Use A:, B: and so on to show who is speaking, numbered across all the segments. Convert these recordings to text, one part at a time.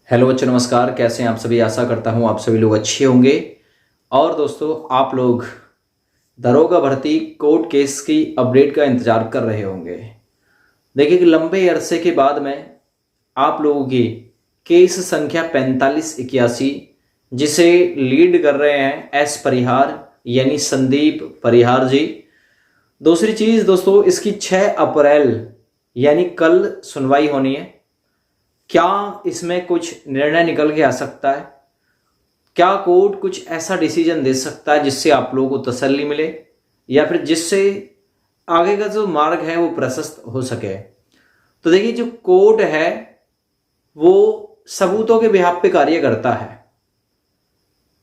A: Hello बच्चों, नमस्कार। कैसे हैं आप सभी? आशा करता हूं आप सभी लोग अच्छे होंगे। और दोस्तों, आप लोग दरोगा भर्ती कोर्ट केस की अपडेट का इंतजार कर रहे होंगे। देखिए कि लंबे अरसे के बाद में आप लोगों की केस संख्या 4581, जिसे लीड कर रहे हैं एस परिहार यानी संदीप परिहार जी। दूसरी चीज़ दोस्तों, इसकी 6 अप्रैल यानी कल सुनवाई होनी है। क्या इसमें कुछ निर्णय निकल के आ सकता है? क्या कोर्ट कुछ ऐसा डिसीजन दे सकता है जिससे आप लोगों को तसल्ली मिले, या फिर जिससे आगे का जो मार्ग है वो प्रशस्त हो सके? तो देखिए, जो कोर्ट है वो सबूतों के बिहाफ पे कार्य करता है,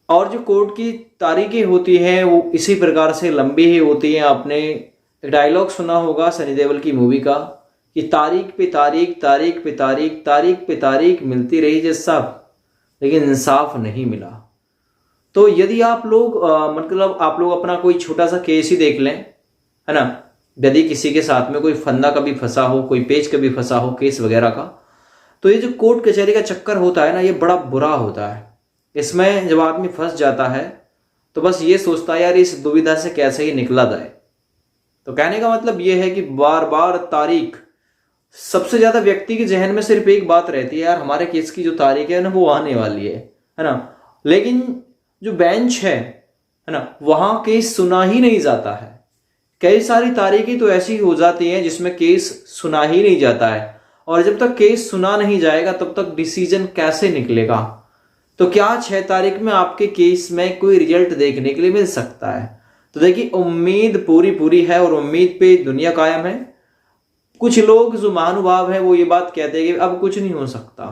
A: और जो कोर्ट की तारीखें होती हैं वो इसी प्रकार से लंबी ही होती हैं। आपने एक डायलॉग सुना होगा सनी देओल की मूवी का कि तारीख पे तारीख, तारीख पे तारीख, तारीख पे तारीख मिलती रही जज साहब, लेकिन इंसाफ नहीं मिला। तो यदि आप लोग मतलब आप लोग अपना कोई छोटा सा केस ही देख लें, है ना। यदि किसी के साथ में कोई फंदा कभी फंसा हो, कोई पेच कभी फंसा हो केस वगैरह का, तो ये जो कोर्ट कचहरी का चक्कर होता है ना, ये बड़ा बुरा होता है। इसमें जब आदमी फंस जाता है तो बस ये सोचता है यार इस दुविधा से कैसे ही निकला जाए। तो कहने का मतलब ये है कि बार बार तारीख, सबसे ज्यादा व्यक्ति के जहन में सिर्फ एक बात रहती है, यार हमारे केस की जो तारीख है ना वो आने वाली है ना। लेकिन जो बेंच है ना, वहां केस सुना ही नहीं जाता है। कई सारी तारीखें तो ऐसी हो जाती हैं जिसमें केस सुना ही नहीं जाता है, और जब तक केस सुना नहीं जाएगा तब तक डिसीजन कैसे निकलेगा? तो क्या 6 तारीख में आपके केस में कोई रिजल्ट देखने के लिए मिल सकता है? तो देखिए, उम्मीद पूरी पूरी है और उम्मीद पे दुनिया कायम है। कुछ लोग जो महानुभाव है वो ये बात कहते हैं कि अब कुछ नहीं हो सकता।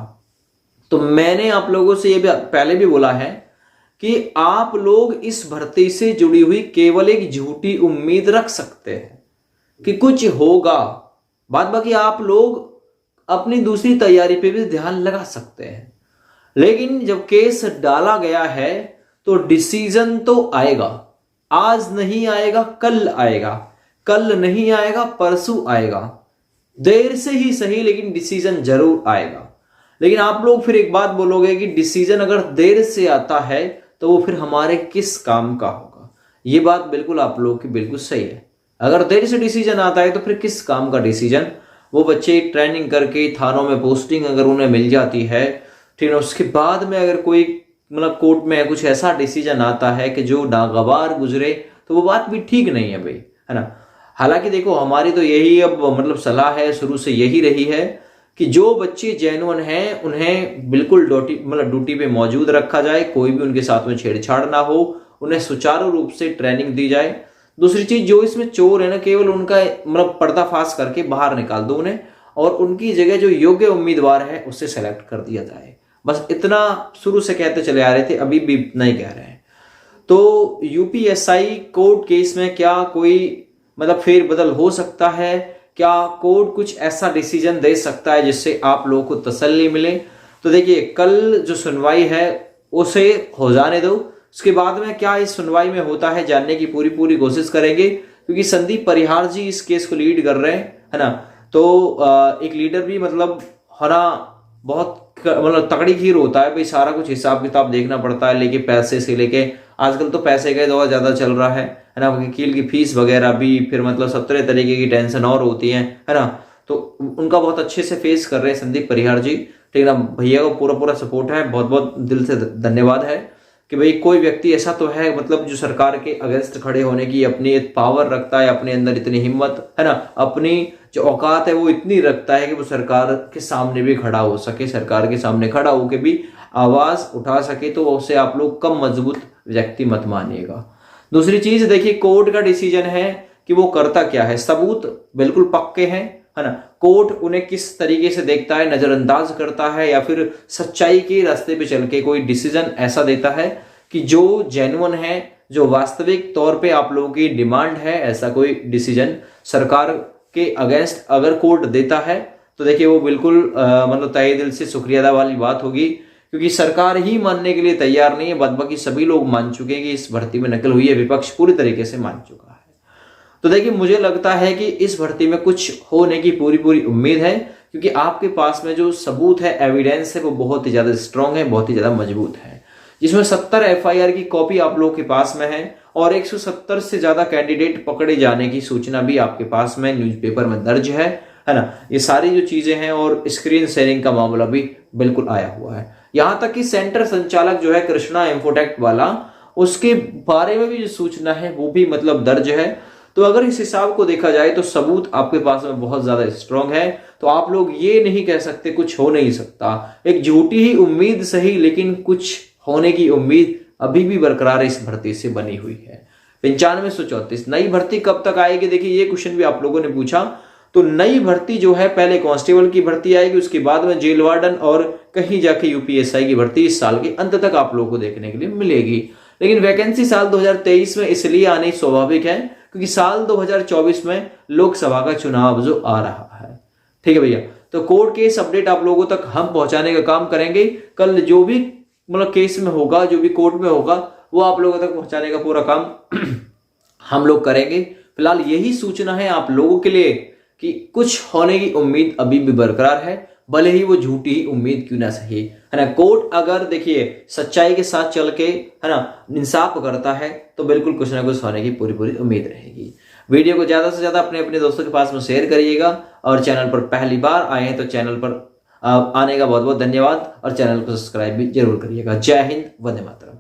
A: तो मैंने आप लोगों से ये भी पहले भी बोला है कि आप लोग इस भर्ती से जुड़ी हुई केवल एक झूठी उम्मीद रख सकते हैं कि कुछ होगा। बाद बाकी आप लोग अपनी दूसरी तैयारी पे भी ध्यान लगा सकते हैं। लेकिन जब केस डाला गया है तो डिसीजन तो आएगा। आज नहीं आएगा कल आएगा, कल नहीं आएगा परसों आएगा, देर से ही सही लेकिन डिसीजन जरूर आएगा। लेकिन आप लोग फिर एक बात बोलोगे कि डिसीजन अगर देर से आता है तो वो फिर हमारे किस काम का होगा? ये बात बिल्कुल आप लोग की बिल्कुल सही है। अगर देर से डिसीजन आता है तो फिर किस काम का डिसीजन? वो बच्चे ट्रेनिंग करके थानों में पोस्टिंग अगर उन्हें मिल जाती है, ठीक है, उसके बाद में अगर कोई मतलब कोर्ट में कुछ ऐसा डिसीजन आता है कि जो नागवार गुजरे, तो वो बात भी ठीक नहीं है भाई, है ना। हालांकि देखो, हमारी तो यही अब मतलब सलाह है, शुरू से यही रही है कि जो बच्चे जेन्युइन हैं उन्हें बिल्कुल ड्यूटी पे मौजूद रखा जाए, कोई भी उनके साथ में छेड़छाड़ ना हो, उन्हें सुचारू रूप से ट्रेनिंग दी जाए। दूसरी चीज, जो इसमें चोर है ना, केवल उनका मतलब पर्दाफाश करके बाहर निकाल दो उन्हें, और उनकी जगह जो योग्य उम्मीदवार है उससे सेलेक्ट कर दिया जाए। बस इतना शुरू से कहते चले आ रहे थे, अभी भी इतना ही कह रहे हैं। तो यूपीएसआई कोर्ट केस में क्या कोई मतलब फेरबदल हो सकता है? क्या कोर्ट कुछ ऐसा डिसीजन दे सकता है जिससे आप लोगों को तसल्ली मिले? तो देखिए, कल जो सुनवाई है उसे हो जाने दो, उसके बाद में क्या इस सुनवाई में होता है जानने की पूरी पूरी कोशिश करेंगे, क्योंकि संदीप परिहार जी इस केस को लीड कर रहे हैं, है ना। तो एक लीडर भी मतलब होना बहुत मतलब तगड़ी खीर होता है भाई। सारा कुछ हिसाब किताब देखना पड़ता है, लेके पैसे से लेके आजकल तो पैसे का दौर ज्यादा चल रहा है ना। वकील की फीस वगैरह भी, फिर मतलब 17 तरीके की टेंशन और होती है ना। तो उनका बहुत अच्छे से फेस कर रहे हैं संदीप परिहार जी, ठीक है ना। भैया को पूरा पूरा सपोर्ट है, बहुत बहुत दिल से धन्यवाद है कि भाई कोई व्यक्ति ऐसा तो है मतलब जो सरकार के अगेंस्ट खड़े होने की अपनी पावर रखता है, अपने अंदर इतनी हिम्मत है ना, अपनी जो औकात है वो इतनी रखता है कि वो सरकार के सामने भी खड़ा हो सके, सरकार के सामने खड़ा होकर भी आवाज उठा सके। तो उससे आप लोग कम मजबूत व्यक्ति मत मानिएगा। दूसरी चीज देखिए, कोर्ट का डिसीजन है कि वो करता क्या है। सबूत बिल्कुल पक्के हैं, है ना। कोर्ट उन्हें किस तरीके से देखता है, नजरअंदाज करता है या फिर सच्चाई के रास्ते पे चल के कोई डिसीजन ऐसा देता है कि जो जेन्युइन है, जो वास्तविक तौर पे आप लोगों की डिमांड है, ऐसा कोई डिसीजन सरकार के अगेंस्ट अगर कोर्ट देता है तो देखिए वो बिल्कुल मतलब तहे दिल से शुक्रिया अदा वाली बात होगी, क्योंकि सरकार ही मानने के लिए तैयार नहीं है। बाद बाकी सभी लोग मान चुके हैं कि इस भर्ती में नकल हुई है, विपक्ष पूरी तरीके से मान चुका है। तो देखिए, मुझे लगता है कि इस भर्ती में कुछ होने की पूरी पूरी उम्मीद है, क्योंकि आपके पास में जो सबूत है, एविडेंस है, वो बहुत ही ज़्यादा स्ट्रांग है, बहुत ही ज़्यादा मजबूत है, जिसमें 70 एफआईआर की कॉपी आप लोगों के पास में है और 170 से ज़्यादा कैंडिडेट पकड़े जाने की सूचना भी आपके पास में न्यूज़पेपर में दर्ज है ना। ये सारी जो चीज़ें हैं और स्क्रीन शेयरिंग का मामला भी बिल्कुल आया हुआ है। यहाँ तक कि सेंटर संचालक जो है कृष्णा इंफोटेक वाला, उसके बारे में भी जो सूचना है वो भी मतलब दर्ज है। तो अगर इस हिसाब को देखा जाए तो सबूत आपके पास में बहुत ज्यादा स्ट्रांग है। तो आप लोग ये नहीं कह सकते कुछ हो नहीं सकता। एक झूठी ही उम्मीद सही, लेकिन कुछ होने की उम्मीद अभी भी बरकरार इस भर्ती से बनी हुई है। 9534 नई भर्ती कब तक आएगी? देखिए ये क्वेश्चन भी आप लोगों ने पूछा। तो नई भर्ती जो है पहले कांस्टेबल की भर्ती आएगी, उसके बाद में जेल वार्डन और कहीं जाके यूपीएसआई की भर्ती इस साल के अंत तक आप लोगों को देखने के लिए मिलेगी। लेकिन वैकेंसी साल 2023 में इसलिए आनी स्वाभाविक है क्योंकि साल 2024 में लोकसभा का चुनाव जो आ रहा है। ठीक है भैया, तो कोर्ट केस अपडेट आप लोगों तक हम पहुंचाने का काम करेंगे। कल जो भी मतलब केस में होगा, जो भी कोर्ट में होगा, वो आप लोगों तक पहुंचाने का पूरा काम हम लोग करेंगे। फिलहाल यही सूचना है आप लोगों के लिए कि कुछ होने की उम्मीद अभी भी बरकरार है, भले ही वो झूठी ही उम्मीद क्यों ना सही, है ना। कोर्ट अगर देखिए सच्चाई के साथ चल के, है ना, इंसाफ करता है तो बिल्कुल कुछ ना कुछ होने की पूरी उम्मीद रहेगी। वीडियो को ज्यादा से ज्यादा अपने दोस्तों के पास में शेयर करिएगा और चैनल पर पहली बार आए हैं तो चैनल पर आने का बहुत बहुत धन्यवाद और चैनल को सब्सक्राइब भी जरूर करिएगा। जय हिंद, वंदे मातरम।